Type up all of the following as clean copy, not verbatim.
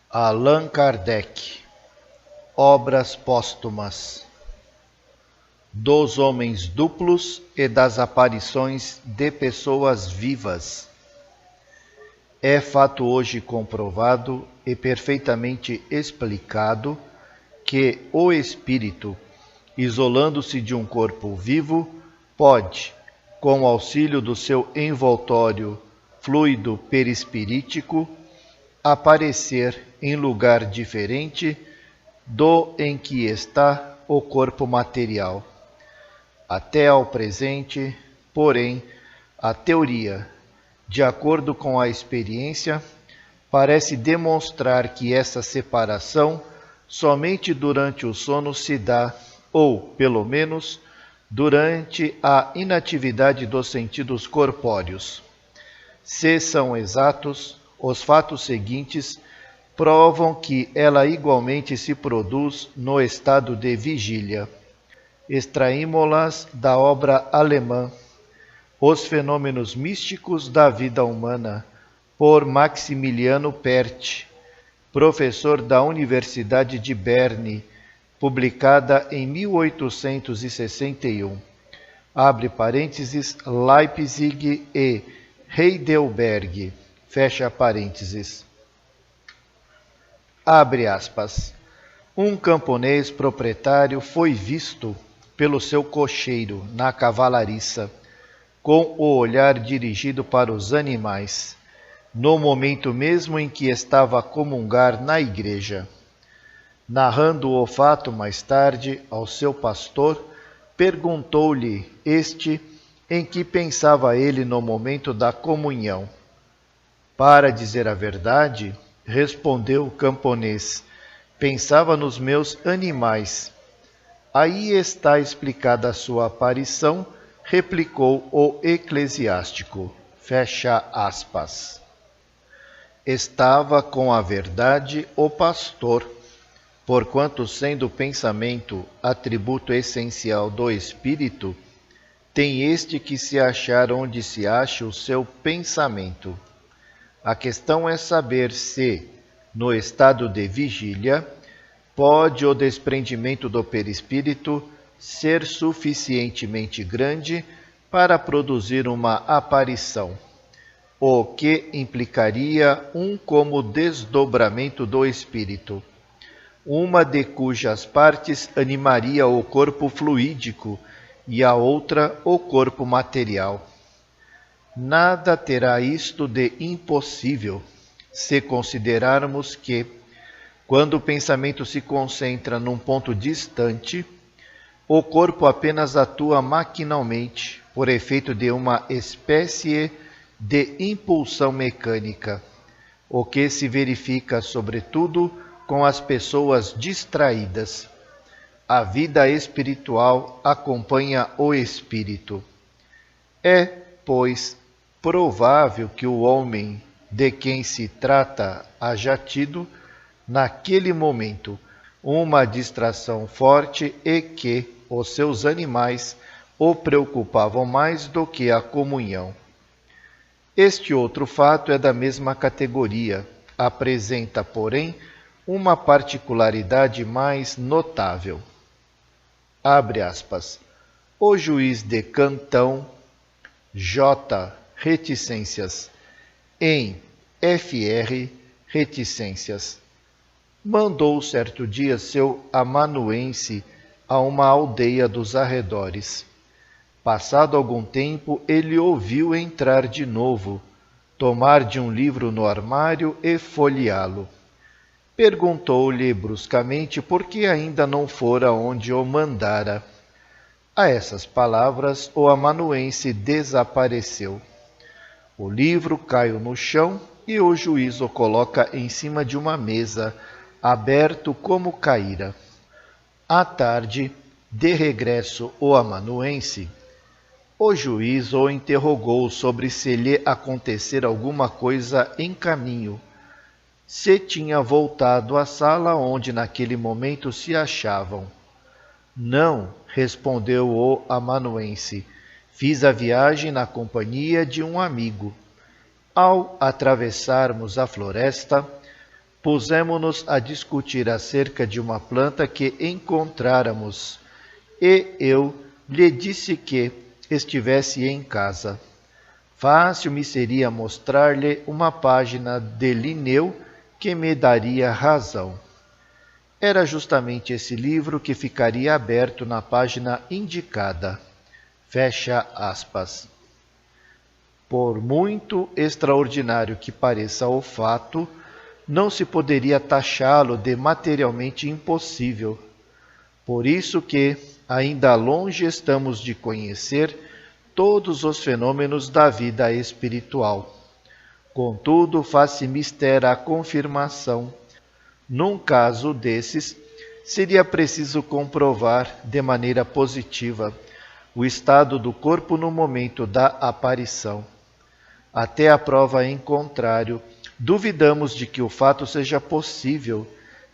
Allan Kardec. Obras póstumas. Dos homens duplos e das aparições de pessoas vivas. É fato hoje comprovado e perfeitamente explicado que o espírito, isolando-se de um corpo vivo, pode, com o auxílio do seu envoltório fluido perispirítico, aparecer em lugar diferente do em que está o corpo material. Até ao presente, porém, a teoria, de acordo com a experiência, parece demonstrar que essa separação somente durante o sono se dá, ou, pelo menos, durante a inatividade dos sentidos corpóreos. Se são exatos, os fatos seguintes provam que ela igualmente se produz no estado de vigília. Extraímo-las da obra alemã Os Fenômenos Místicos da Vida Humana, por Maximiliano Pertz, professor da Universidade de Berne, publicada em 1861. Abre parênteses, Leipzig e Heidelberg, fecha parênteses. Abre aspas. Um camponês proprietário foi visto pelo seu cocheiro na cavalariça, com o olhar dirigido para os animais, no momento mesmo em que estava a comungar na igreja. Narrando o fato mais tarde ao seu pastor, perguntou-lhe este em que pensava ele no momento da comunhão. Para dizer a verdade, respondeu o camponês, pensava nos meus animais. Aí está explicada a sua aparição, replicou o eclesiástico. Fecha aspas. Estava com a verdade o pastor, porquanto sendo o pensamento atributo essencial do espírito, tem este que se achar onde se acha o seu pensamento. A questão é saber se, no estado de vigília, pode o desprendimento do perispírito ser suficientemente grande para produzir uma aparição, o que implicaria um como desdobramento do espírito, uma de cujas partes animaria o corpo fluídico e a outra o corpo material. Nada terá isto de impossível, se considerarmos que, quando o pensamento se concentra num ponto distante, o corpo apenas atua maquinalmente, por efeito de uma espécie de impulsão mecânica, o que se verifica sobretudo com as pessoas distraídas. A vida espiritual acompanha o espírito. É, pois, provável que o homem de quem se trata haja tido, naquele momento, uma distração forte e que os seus animais o preocupavam mais do que a comunhão. Este outro fato é da mesma categoria, apresenta, porém, uma particularidade mais notável. Abre aspas. O juiz de Cantão, J. Reticências, em Fr. Reticências, mandou certo dia seu amanuense a uma aldeia dos arredores. Passado algum tempo, ele ouviu entrar de novo, tomar de um livro no armário e folheá-lo. Perguntou-lhe bruscamente por que ainda não fora onde o mandara. A essas palavras, o amanuense desapareceu. O livro caiu no chão e o juiz o coloca em cima de uma mesa, aberto como caíra. À tarde, de regresso o amanuense, o juiz o interrogou sobre se lhe acontecer alguma coisa em caminho, se tinha voltado à sala onde naquele momento se achavam. Não, respondeu o amanuense, fiz a viagem na companhia de um amigo. Ao atravessarmos a floresta, pusemo-nos a discutir acerca de uma planta que encontráramos, e eu lhe disse que estivesse em casa. Fácil me seria mostrar-lhe uma página de Linneu que me daria razão. Era justamente esse livro que ficaria aberto na página indicada. Fecha aspas. Por muito extraordinário que pareça o fato, não se poderia taxá-lo de materialmente impossível. Por isso que, ainda longe estamos de conhecer todos os fenômenos da vida espiritual. Contudo, faz-se mister a confirmação. Num caso desses, seria preciso comprovar de maneira positiva o estado do corpo no momento da aparição. Até a prova em contrário, duvidamos de que o fato seja possível,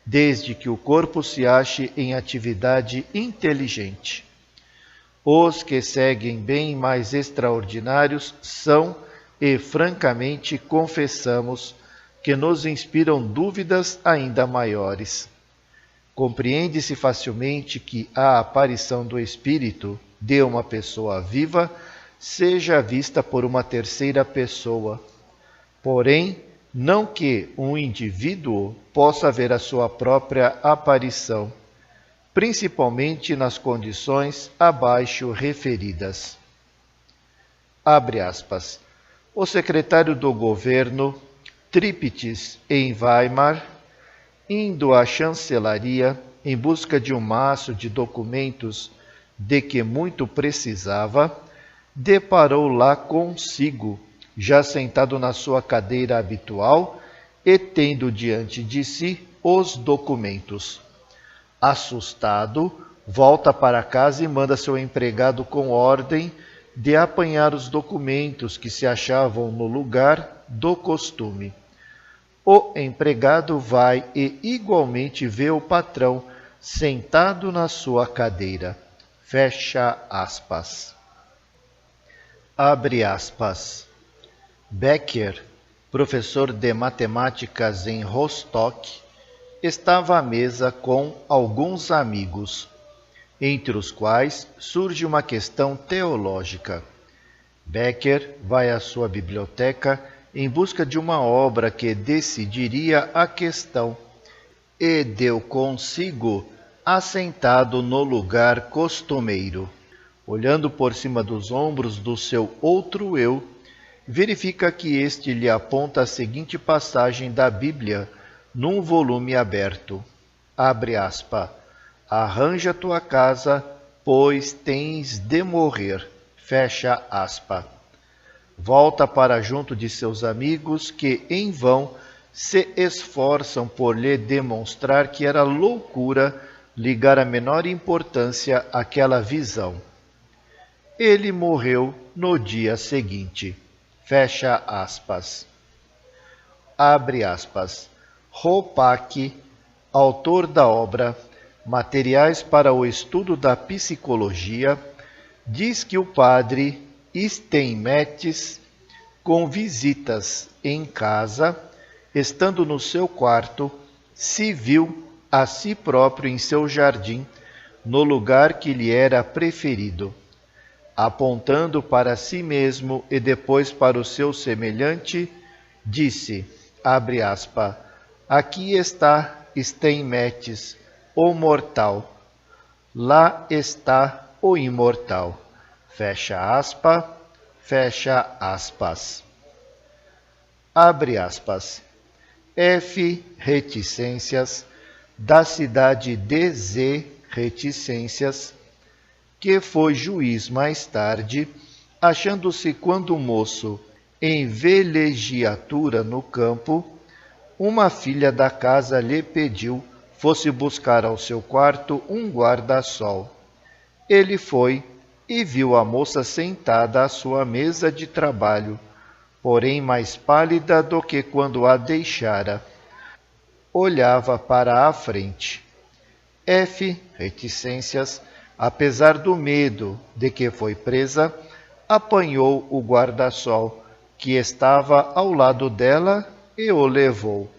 desde que o corpo se ache em atividade inteligente. Os que seguem bem mais extraordinários são, e francamente confessamos, que nos inspiram dúvidas ainda maiores. Compreende-se facilmente que a aparição do espírito de uma pessoa viva seja vista por uma terceira pessoa. Porém, não que um indivíduo possa ver a sua própria aparição, principalmente nas condições abaixo referidas. Abre aspas. O secretário do governo, Trípites, em Weimar, indo à chancelaria em busca de um maço de documentos de que muito precisava, deparou lá consigo, já sentado na sua cadeira habitual e tendo diante de si os documentos. Assustado, volta para casa e manda seu empregado com ordem de apanhar os documentos que se achavam no lugar do costume. O empregado vai e igualmente vê o patrão sentado na sua cadeira. Fecha aspas. Abre aspas. Becker, professor de matemáticas em Rostock, estava à mesa com alguns amigos, entre os quais surge uma questão teológica. Becker vai à sua biblioteca em busca de uma obra que decidiria a questão, e deu consigo assentado no lugar costumeiro. Olhando por cima dos ombros do seu outro eu, verifica que este lhe aponta a seguinte passagem da Bíblia, num volume aberto. Abre aspas. Arranja tua casa, pois tens de morrer. Fecha aspas. Volta para junto de seus amigos que, em vão, se esforçam por lhe demonstrar que era loucura ligar a menor importância àquela visão. Ele morreu no dia seguinte. Fecha aspas. Abre aspas. Roupac, autor da obra Materiais para o Estudo da Psicologia, diz que o padre Steinmetz, com visitas em casa, estando no seu quarto, se viu a si próprio em seu jardim, no lugar que lhe era preferido. Apontando para si mesmo e depois para o seu semelhante, disse, abre aspas, aqui está Steinmetz, o mortal. Lá está o imortal. Fecha aspas, fecha aspas. Abre aspas. F. Reticências, da cidade de Z. Reticências, que foi juiz mais tarde, achando-se quando moço em velegiatura no campo, uma filha da casa lhe pediu fosse buscar ao seu quarto um guarda-sol. Ele foi e viu a moça sentada à sua mesa de trabalho, porém mais pálida do que quando a deixara. Olhava para a frente. F. Reticências, apesar do medo de que foi presa, apanhou o guarda-sol, que estava ao lado dela, e o levou.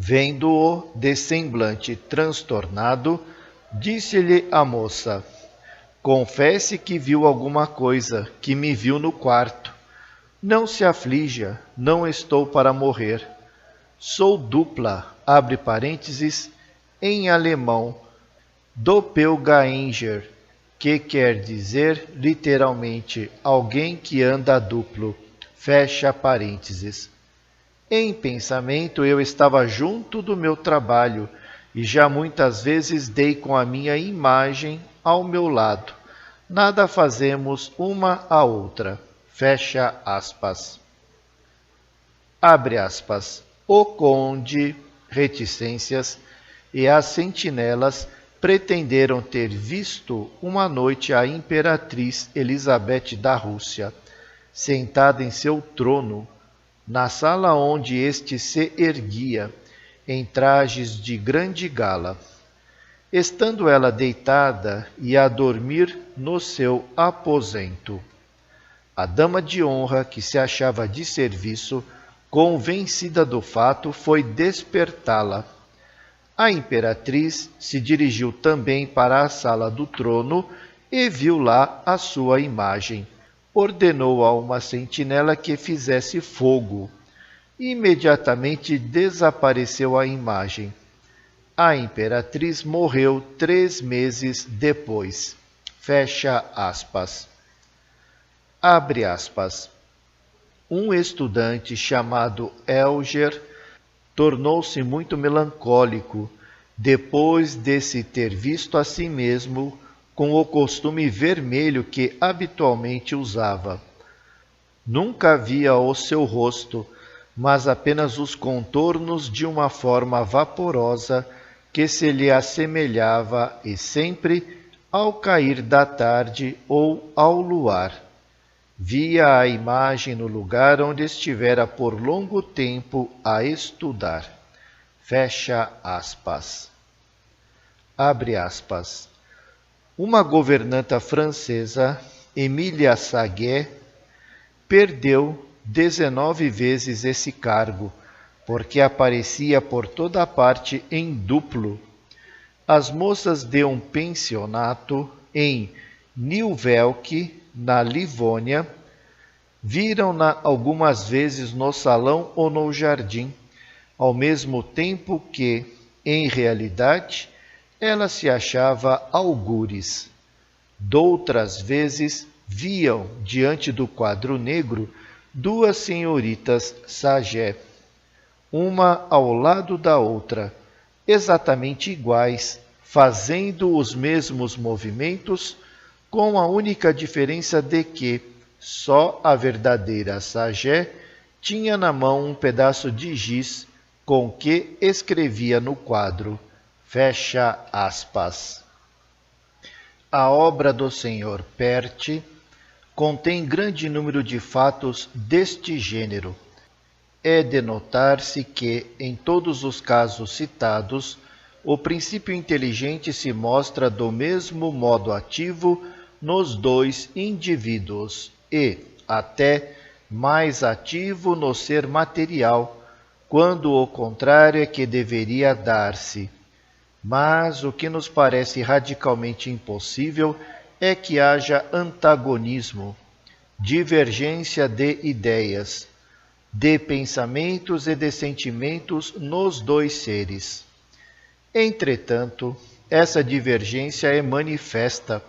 Vendo-o de semblante transtornado, disse-lhe a moça: confesse que viu alguma coisa, que me viu no quarto. Não se aflija, não estou para morrer. Sou dupla, abre parênteses, em alemão, Doppelgänger, que quer dizer literalmente alguém que anda duplo, fecha parênteses. Em pensamento eu estava junto do meu trabalho e já muitas vezes dei com a minha imagem ao meu lado. Nada fazemos uma à outra. Fecha aspas. Abre aspas. O conde, reticências, e as sentinelas pretenderam ter visto uma noite a imperatriz Elizabeth da Rússia, sentada em seu trono, na sala onde este se erguia, em trajes de grande gala. Estando ela deitada e a dormir no seu aposento. A dama de honra, que se achava de serviço, convencida do fato, foi despertá-la. A imperatriz se dirigiu também para a sala do trono e viu lá a sua imagem. Ordenou a uma sentinela que fizesse fogo. Imediatamente desapareceu a imagem. A imperatriz morreu 3 meses depois. Fecha aspas. Abre aspas. Um estudante chamado Elger tornou-se muito melancólico depois de se ter visto a si mesmo com o costume vermelho que habitualmente usava. Nunca via o seu rosto, mas apenas os contornos de uma forma vaporosa que se lhe assemelhava e sempre, ao cair da tarde ou ao luar, via a imagem no lugar onde estivera por longo tempo a estudar. Fecha aspas. Abre aspas. Uma governanta francesa, Emília Saguet, perdeu 19 vezes esse cargo, porque aparecia por toda parte em duplo. As moças de um pensionato em Nieuwelk, na Livônia, viram-na algumas vezes no salão ou no jardim, ao mesmo tempo que, em realidade, ela se achava algures. Doutras vezes viam, diante do quadro negro, 2 senhoritas Saget, uma ao lado da outra, exatamente iguais, fazendo os mesmos movimentos, com a única diferença de que só a verdadeira Saget tinha na mão um pedaço de giz com que escrevia no quadro. Fecha aspas. A obra do Sr. Perthes contém grande número de fatos deste gênero. É de notar-se que, em todos os casos citados, o princípio inteligente se mostra do mesmo modo ativo nos 2 indivíduos e, até, mais ativo no ser material, quando o contrário é que deveria dar-se. Mas o que nos parece radicalmente impossível é que haja antagonismo, divergência de ideias, de pensamentos e de sentimentos nos 2 seres. Entretanto, essa divergência é manifesta,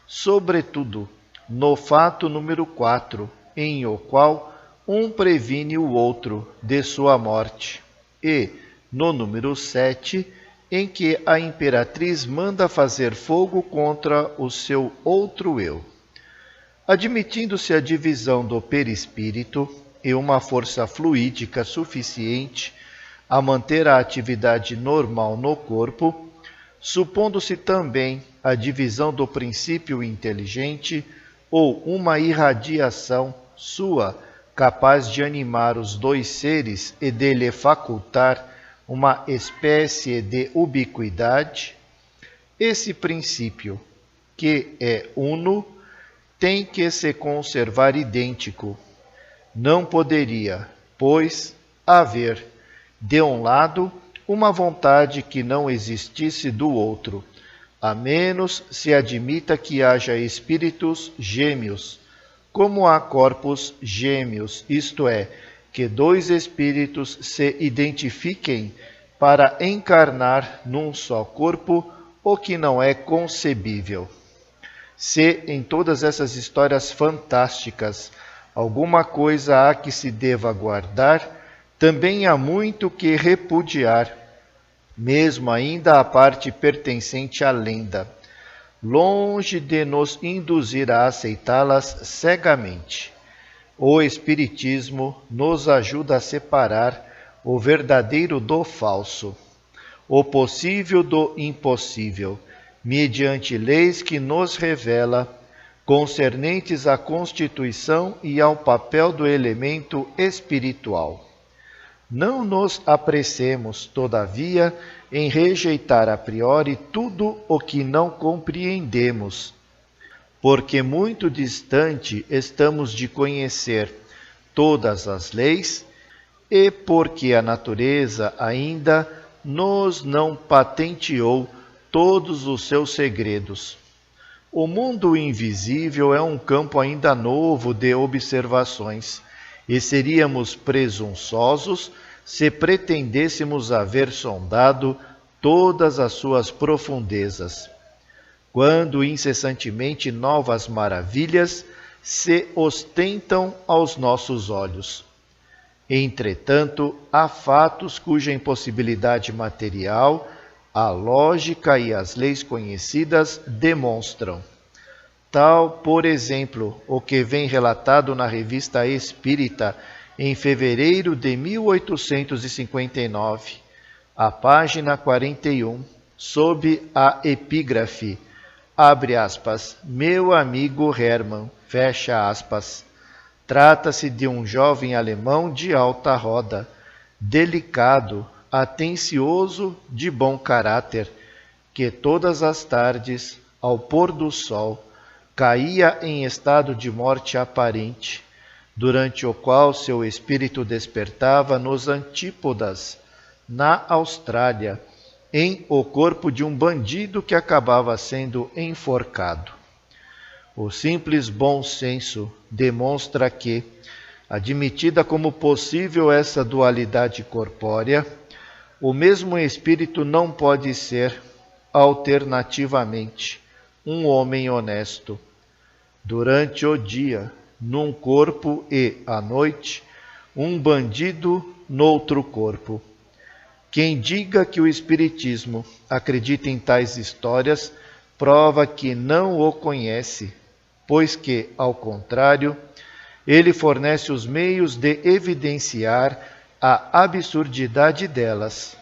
sobretudo, no fato número 4, em o qual um previne o outro de sua morte, e no número 7, em que a imperatriz manda fazer fogo contra o seu outro eu. Admitindo-se a divisão do perispírito e uma força fluídica suficiente a manter a atividade normal no corpo, supondo-se também a divisão do princípio inteligente ou uma irradiação sua capaz de animar os 2 seres e de lhe facultar uma espécie de ubiquidade, esse princípio, que é uno, tem que se conservar idêntico. Não poderia, pois, haver, de um lado, uma vontade que não existisse do outro, a menos se admita que haja espíritos gêmeos, como há corpos gêmeos, isto é, que dois espíritos se identifiquem para encarnar num só corpo, o que não é concebível. Se em todas essas histórias fantásticas alguma coisa há que se deva guardar, também há muito que repudiar, mesmo ainda a parte pertencente à lenda, longe de nos induzir a aceitá-las cegamente. O Espiritismo nos ajuda a separar o verdadeiro do falso, o possível do impossível, mediante leis que nos revela, concernentes à constituição e ao papel do elemento espiritual. Não nos apressemos, todavia, em rejeitar a priori tudo o que não compreendemos, porque muito distante estamos de conhecer todas as leis e porque a natureza ainda nos não patenteou todos os seus segredos. O mundo invisível é um campo ainda novo de observações, e seríamos presunçosos se pretendêssemos haver sondado todas as suas profundezas, quando incessantemente novas maravilhas se ostentam aos nossos olhos. Entretanto, há fatos cuja impossibilidade material a lógica e as leis conhecidas demonstram. Tal, por exemplo, o que vem relatado na Revista Espírita em fevereiro de 1859, a página 41, sob a epígrafe, abre aspas, meu amigo Hermann, fecha aspas. Trata-se de um jovem alemão de alta roda, delicado, atencioso, de bom caráter, que todas as tardes, ao pôr do sol, caía em estado de morte aparente, durante o qual seu espírito despertava nos antípodas, na Austrália, em o corpo de um bandido que acabava sendo enforcado. O simples bom senso demonstra que, admitida como possível essa dualidade corpórea, o mesmo espírito não pode ser, alternativamente, um homem honesto, durante o dia, num corpo e, à noite, um bandido noutro corpo. Quem diga que o Espiritismo acredita em tais histórias, prova que não o conhece, pois que, ao contrário, ele fornece os meios de evidenciar a absurdidade delas.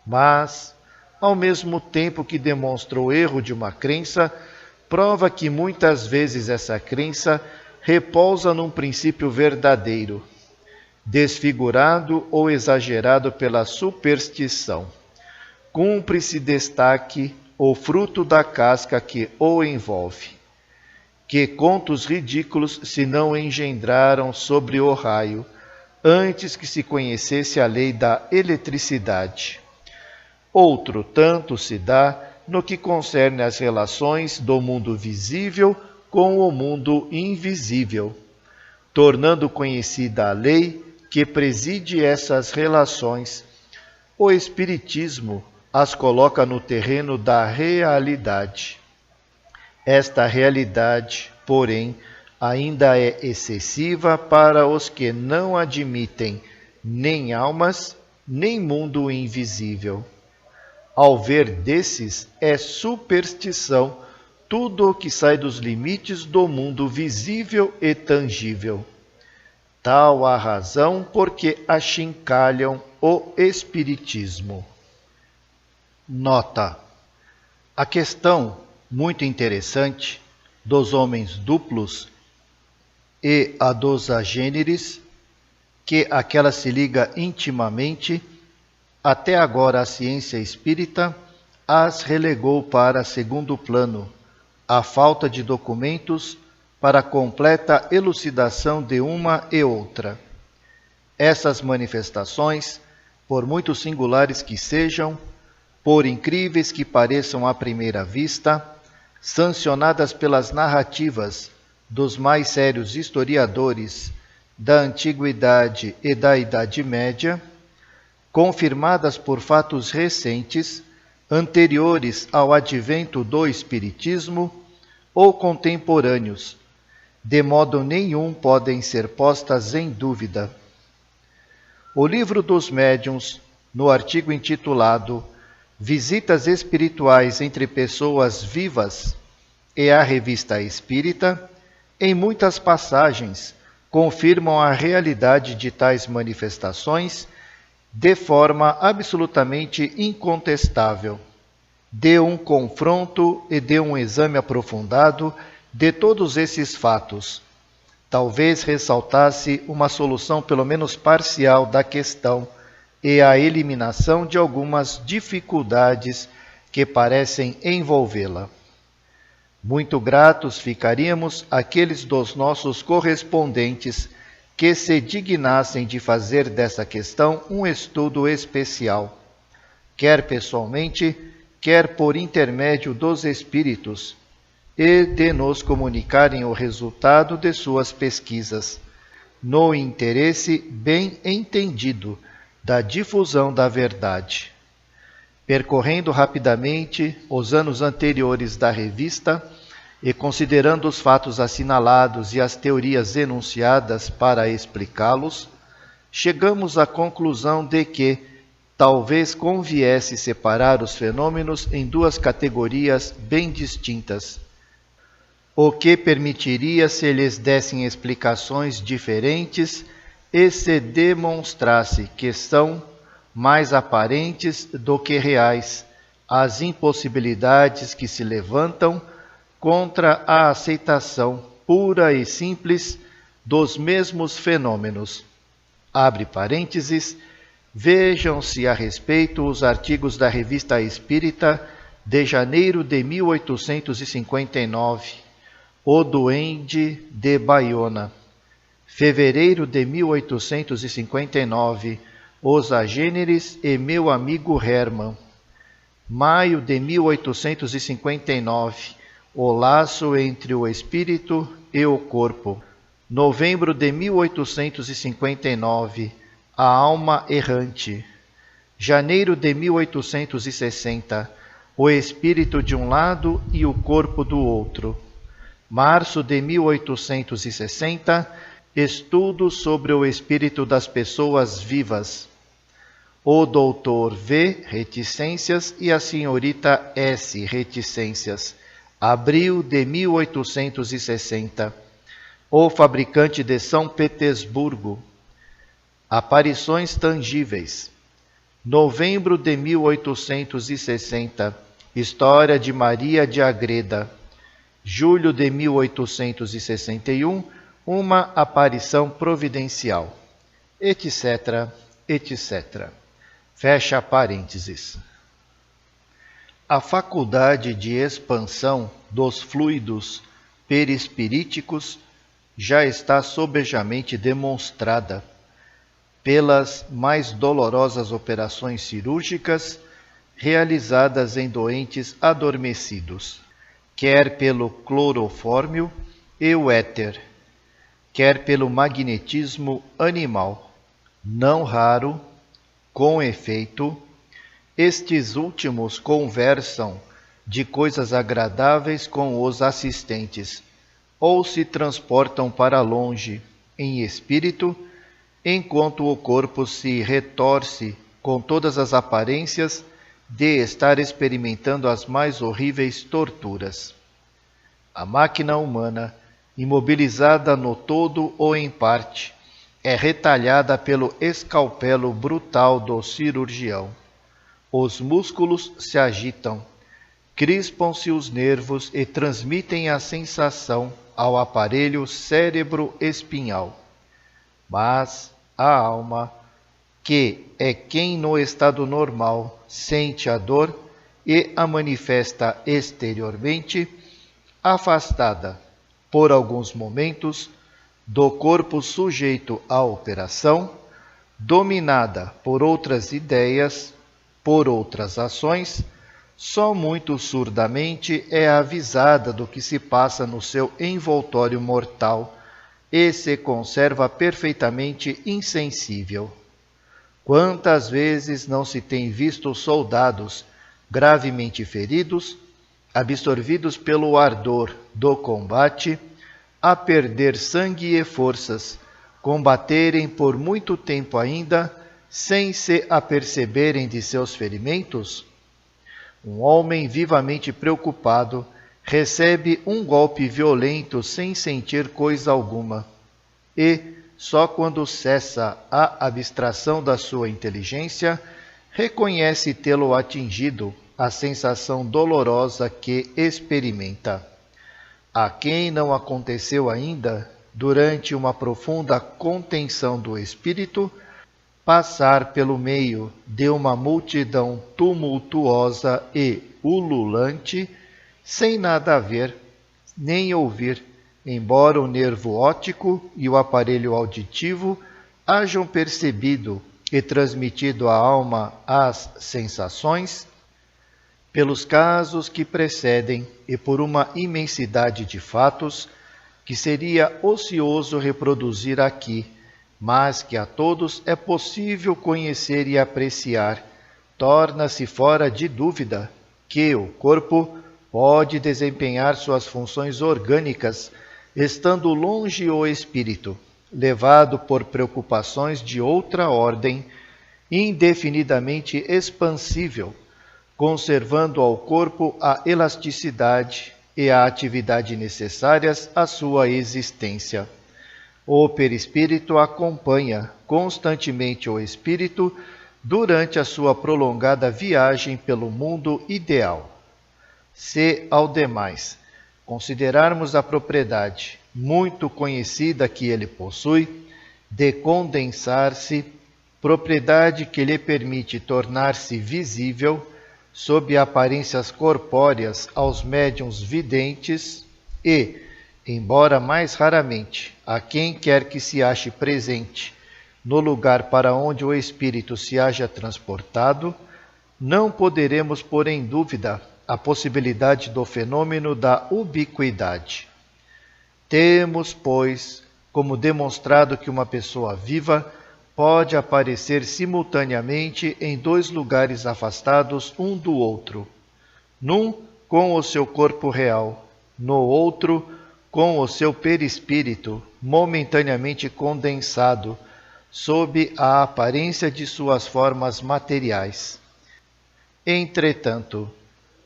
Mas, ao mesmo tempo que demonstra o erro de uma crença, prova que muitas vezes essa crença repousa num princípio verdadeiro, desfigurado ou exagerado pela superstição. Cumpre-se destaque o fruto da casca que o envolve. Que contos ridículos se não engendraram sobre o raio, antes que se conhecesse a lei da eletricidade. Outro tanto se dá no que concerne às relações do mundo visível com o mundo invisível, tornando conhecida a lei que preside essas relações. O Espiritismo as coloca no terreno da realidade. Esta realidade, porém, ainda é excessiva para os que não admitem nem almas, nem mundo invisível. Ao ver desses, é superstição tudo o que sai dos limites do mundo visível e tangível. Tal a razão porque achincalham o Espiritismo. Nota: a questão muito interessante dos homens duplos e a dos agêneres, que àquela se liga intimamente, até agora a ciência espírita as relegou para segundo plano, a falta de documentos para a completa elucidação de uma e outra. Essas manifestações por muito singulares que sejam, por incríveis que pareçam à primeira vista, sancionadas pelas narrativas dos mais sérios historiadores da Antiguidade e da Idade Média, confirmadas por fatos recentes, anteriores ao advento do Espiritismo ou contemporâneos, de modo nenhum podem ser postas em dúvida. O Livro dos Médiuns, no artigo intitulado Visitas Espirituais entre Pessoas Vivas, e a Revista Espírita, em muitas passagens, confirmam a realidade de tais manifestações de forma absolutamente incontestável. De um confronto e de um exame aprofundado de todos esses fatos, talvez ressaltasse uma solução pelo menos parcial da questão e a eliminação de algumas dificuldades que parecem envolvê-la. Muito gratos ficaríamos àqueles dos nossos correspondentes que se dignassem de fazer dessa questão um estudo especial, quer pessoalmente, quer por intermédio dos espíritos, e de nos comunicarem o resultado de suas pesquisas, no interesse bem entendido da difusão da verdade. Percorrendo rapidamente os anos anteriores da revista e considerando os fatos assinalados e as teorias enunciadas para explicá-los, chegamos à conclusão de que talvez conviesse separar os fenômenos em duas categorias bem distintas, o que permitiria se lhes dessem explicações diferentes e se demonstrasse que são mais aparentes do que reais as impossibilidades que se levantam contra a aceitação pura e simples dos mesmos fenômenos. Abre parênteses, vejam-se a respeito os artigos da Revista Espírita de janeiro de 1859, O Duende de Baiona, fevereiro de 1859, Os Agêneres e Meu Amigo Hermann, maio de 1859, O Laço entre o Espírito e o Corpo, novembro de 1859, A Alma Errante, janeiro de 1860, O Espírito de um lado e o Corpo do outro, março de 1860, Estudo sobre o Espírito das Pessoas Vivas, o Dr. V. Reticências e a Senhorita S. Reticências, abril de 1860, O Fabricante de São Petersburgo, Aparições Tangíveis, novembro de 1860, História de Maria de Agreda, julho de 1861, Uma Aparição Providencial, etc., etc. Fecha parênteses. A faculdade de expansão dos fluidos perispiríticos já está sobejamente demonstrada pelas mais dolorosas operações cirúrgicas realizadas em doentes adormecidos, quer pelo clorofórmio e o éter, quer pelo magnetismo animal. Não raro, com efeito, estes últimos conversam de coisas agradáveis com os assistentes, ou se transportam para longe, em espírito, enquanto o corpo se retorce com todas as aparências de estar experimentando as mais horríveis torturas. A máquina humana, imobilizada no todo ou em parte, é retalhada pelo escalpelo brutal do cirurgião. Os músculos se agitam, crispam-se os nervos e transmitem a sensação ao aparelho cérebro-espinhal. Mas a alma, que é quem no estado normal sente a dor e a manifesta exteriormente, afastada por alguns momentos do corpo sujeito à operação, dominada por outras ideias, por outras ações, só muito surdamente é avisada do que se passa no seu envoltório mortal e se conserva perfeitamente insensível. Quantas vezes não se tem visto soldados gravemente feridos, absorvidos pelo ardor do combate, a perder sangue e forças, combaterem por muito tempo ainda, sem se aperceberem de seus ferimentos? Um homem vivamente preocupado recebe um golpe violento sem sentir coisa alguma, e, só quando cessa a abstração da sua inteligência, reconhece tê-lo atingido a sensação dolorosa que experimenta. A quem não aconteceu ainda, durante uma profunda contenção do espírito, passar pelo meio de uma multidão tumultuosa e ululante, sem nada ver, nem ouvir, embora o nervo óptico e o aparelho auditivo hajam percebido e transmitido à alma as sensações, pelos casos que precedem e por uma imensidade de fatos que seria ocioso reproduzir aqui, mas que a todos é possível conhecer e apreciar, torna-se fora de dúvida que o corpo pode desempenhar suas funções orgânicas, estando longe o espírito, levado por preocupações de outra ordem, indefinidamente expansível, conservando ao corpo a elasticidade e a atividade necessárias à sua existência. O perispírito acompanha constantemente o espírito durante a sua prolongada viagem pelo mundo ideal. Se, ao demais, considerarmos a propriedade muito conhecida que ele possui, de condensar-se, propriedade que lhe permite tornar-se visível, sob aparências corpóreas aos médiuns videntes e, embora mais raramente, a quem quer que se ache presente no lugar para onde o espírito se haja transportado, não poderemos pôr em dúvida a possibilidade do fenômeno da ubiquidade. Temos, pois, como demonstrado que uma pessoa viva pode aparecer simultaneamente em dois lugares afastados um do outro, num com o seu corpo real, no outro com o seu perispírito momentaneamente condensado, sob a aparência de suas formas materiais. Entretanto,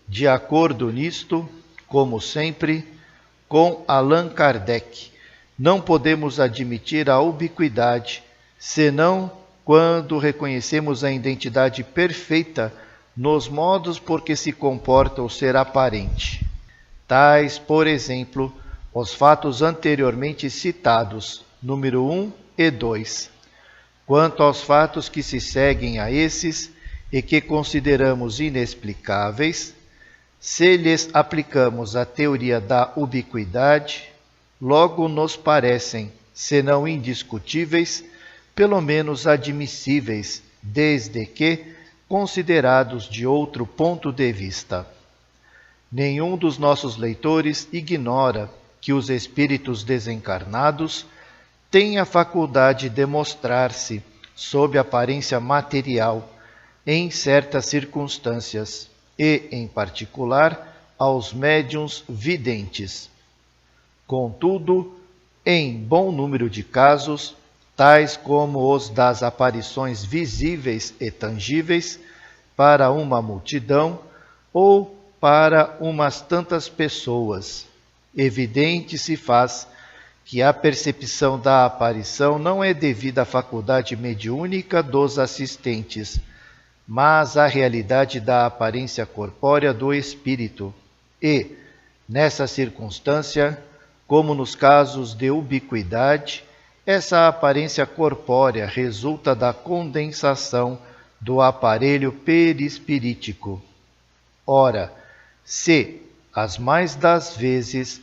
de acordo nisto, como sempre, com Allan Kardec, não podemos admitir a ubiquidade, senão quando reconhecemos a identidade perfeita nos modos por que se comporta o ser aparente. Tais, por exemplo, os fatos anteriormente citados, número 1 e 2. Quanto aos fatos que se seguem a esses e que consideramos inexplicáveis, se lhes aplicamos a teoria da ubiquidade, logo nos parecem, se não indiscutíveis, pelo menos admissíveis, desde que considerados de outro ponto de vista. Nenhum dos nossos leitores ignora que os espíritos desencarnados têm a faculdade de mostrar-se sob aparência material em certas circunstâncias e, em particular, aos médiuns videntes. Contudo, em bom número de casos, tais como os das aparições visíveis e tangíveis para uma multidão ou para umas tantas pessoas, evidente se faz que a percepção da aparição não é devida à faculdade mediúnica dos assistentes, mas à realidade da aparência corpórea do espírito e, nessa circunstância, como nos casos de ubiquidade, essa aparência corpórea resulta da condensação do aparelho perispirítico. Ora, se, as mais das vezes,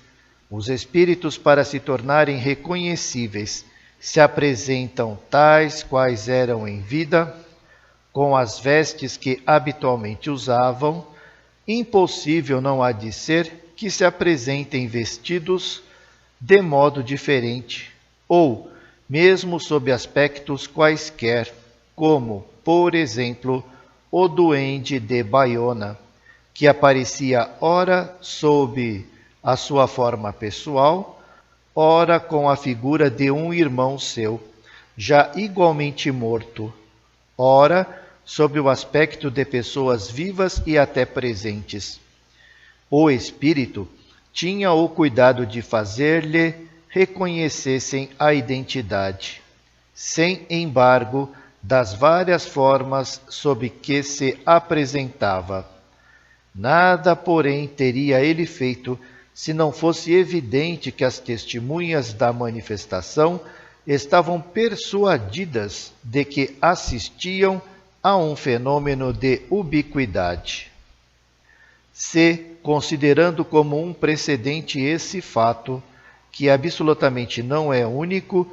os espíritos, para se tornarem reconhecíveis, se apresentam tais quais eram em vida, com as vestes que habitualmente usavam, impossível não há de ser que se apresentem vestidos de modo diferente, ou mesmo sob aspectos quaisquer, como, por exemplo, o duende de Baiona, que aparecia ora sob a sua forma pessoal, ora com a figura de um irmão seu, já igualmente morto, ora sob o aspecto de pessoas vivas e até presentes. O espírito tinha o cuidado de fazer-lhe reconhecessem a identidade, sem embargo das várias formas sob que se apresentava. Nada, porém, teria ele feito se não fosse evidente que as testemunhas da manifestação estavam persuadidas de que assistiam a um fenômeno de ubiquidade. Se, considerando como um precedente esse fato, que absolutamente não é único,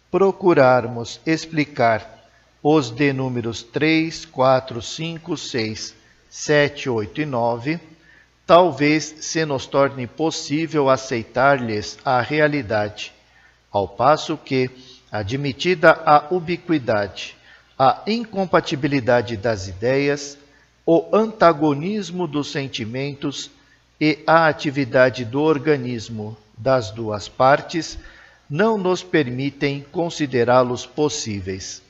procurarmos explicar os de números 3, 4, 5, 6, 7, 8 e 9, talvez se nos torne possível aceitar-lhes a realidade, ao passo que, admitida a ubiquidade, a incompatibilidade das ideias, o antagonismo dos sentimentos e a atividade do organismo das duas partes não nos permitem considerá-los possíveis.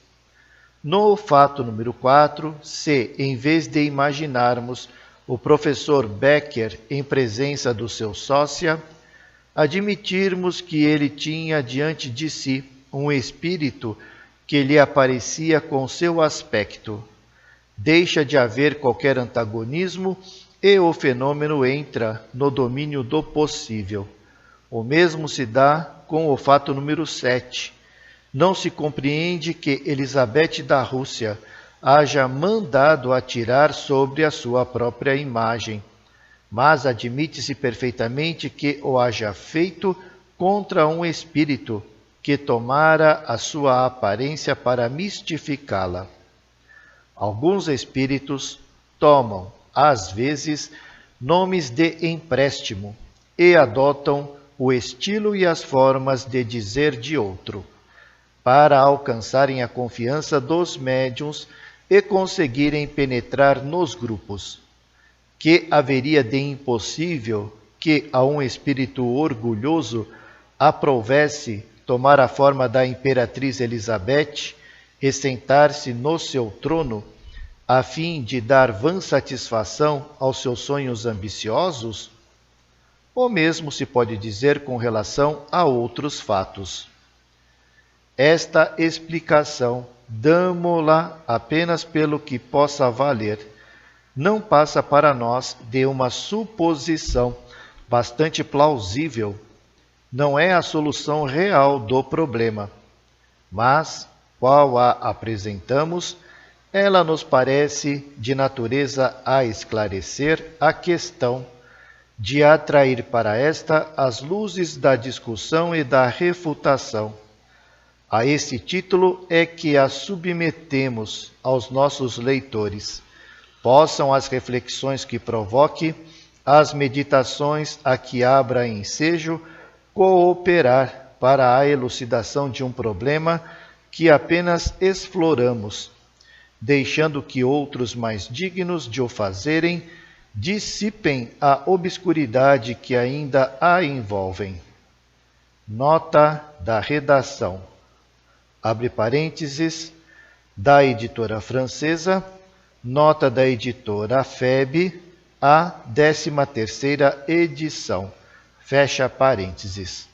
No fato número 4, se, em vez de imaginarmos o professor Becker em presença do seu sócia, admitirmos que ele tinha diante de si um espírito que lhe aparecia com seu aspecto, deixa de haver qualquer antagonismo e o fenômeno entra no domínio do possível. O mesmo se dá com o fato número 7. Não se compreende que Elizabeth da Rússia haja mandado atirar sobre a sua própria imagem, mas admite-se perfeitamente que o haja feito contra um espírito que tomara a sua aparência para mistificá-la. Alguns espíritos tomam, às vezes, nomes de empréstimo e adotam o estilo e as formas de dizer de outro, para alcançarem a confiança dos médiuns e conseguirem penetrar nos grupos. Que haveria de impossível que a um espírito orgulhoso aprovesse tomar a forma da imperatriz Elizabeth e sentar-se no seu trono, a fim de dar vã satisfação aos seus sonhos ambiciosos? O mesmo se pode dizer com relação a outros fatos. Esta explicação, damo-la apenas pelo que possa valer, não passa para nós de uma suposição bastante plausível. Não é a solução real do problema, mas, qual a apresentamos, ela nos parece de natureza a esclarecer a questão, de atrair para esta as luzes da discussão e da refutação. A esse título é que a submetemos aos nossos leitores. Possam as reflexões que provoque, as meditações a que abra ensejo, cooperar para a elucidação de um problema que apenas exploramos, deixando que outros mais dignos de o fazerem dissipem a obscuridade que ainda a envolvem. Nota da redação. Abre parênteses, da editora francesa, nota da editora FEB, a 13ª edição. Fecha parênteses.